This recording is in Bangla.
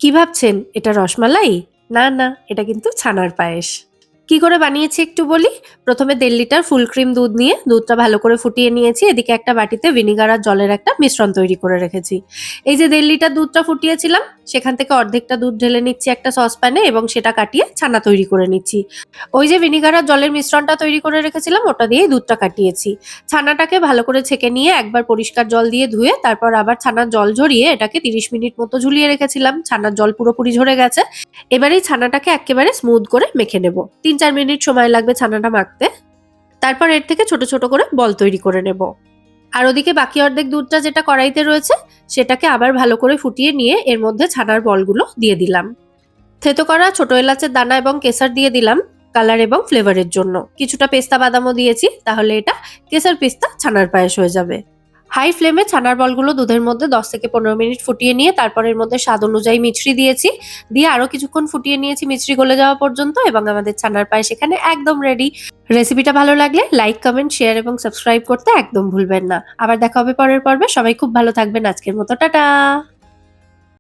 কি ভাবছেন এটা রসমালাই? না, না, এটা কিন্তু ছানার পায়েস। কি করে বানিয়েছি একটু বলি। প্রথমে ১.৫ লিটার ফুল ক্রিম দুধ নিয়ে দুধটা ভালো করে ফুটিয়ে নিয়েছি। এদিকে একটা বাটিতে ভিনিগার আর জলের একটা মিশ্রণ তৈরি করে রেখেছি। এই যে ১.৫ লিটার দুধটা ফুটিয়েছিলাম, সেখান থেকে অর্ধেকটা দুধ ঢেলে নিচ্ছি একটা সসপ্যানে এবং সেটা কাটিয়ে ছানা তৈরি করে নিচ্ছি। ওই যে ভিনিগার আর জলের মিশ্রণটা তৈরি করে রেখেছিলাম, ওটা দিয়েই দুধটা কাটিয়েছি। ছানাটাকে ভালো করে ছেঁকে নিয়ে একবার পরিষ্কার জল দিয়ে ধুয়ে তারপর আবার ছানার জল ঝরিয়ে এটাকে ৩০ মিনিট মতো ঝুলিয়ে রেখেছিলাম। ছানার জল পুরোপুরি ঝরে গেছে। এবার এই ছানাটাকে এক্কেবারে স্মুথ করে মেখে নেব। ৩-৪ মিনিট সময় লাগবে ছানাটা মাখতে। তারপর এর থেকে ছোট, ছোট করে বল তৈরি করে নেব। আর ওদিকে বাকি অর্ধেক দুধটা যেটা কড়াইতে রয়েছে, সেটাকে আবার ভালো করে ফুটিয়ে নিয়ে এর মধ্যে ছানার বলগুলো দিয়ে দিলাম। থেতো করা ছোট এলাচের দানা এবং কেশর দিয়ে দিলাম কালার এবং ফ্লেভারের জন্য। কিছুটা পেস্তা বাদামও দিয়েছি, তাহলে এটা কেশর পেস্তা ছানার পায়েস হয়ে যাবে। হাই ফ্লেমে ছানার বলগুলো দুধের মধ্যে ১০ থেকে ১৫ মিনিট ফুটিয়ে নিয়ে তারপর এর মধ্যে স্বাদ অনুযায়ী মিছরি দিয়েছি। দিয়ে আরো কিছুক্ষণ ফুটিয়ে নিয়েছি মিছরি গলে যাওয়া পর্যন্ত এবং আমাদের ছানার পায়েস এখানে একদম রেডি। রেসিপিটা ভালো লাগলে লাইক, কমেন্ট, শেয়ার এবং সাবস্ক্রাইব করতে একদম ভুলবেন না। আবার দেখা হবে পরের পর্বে। সবাই খুব ভালো থাকবেন। আজকের মতো টাটা।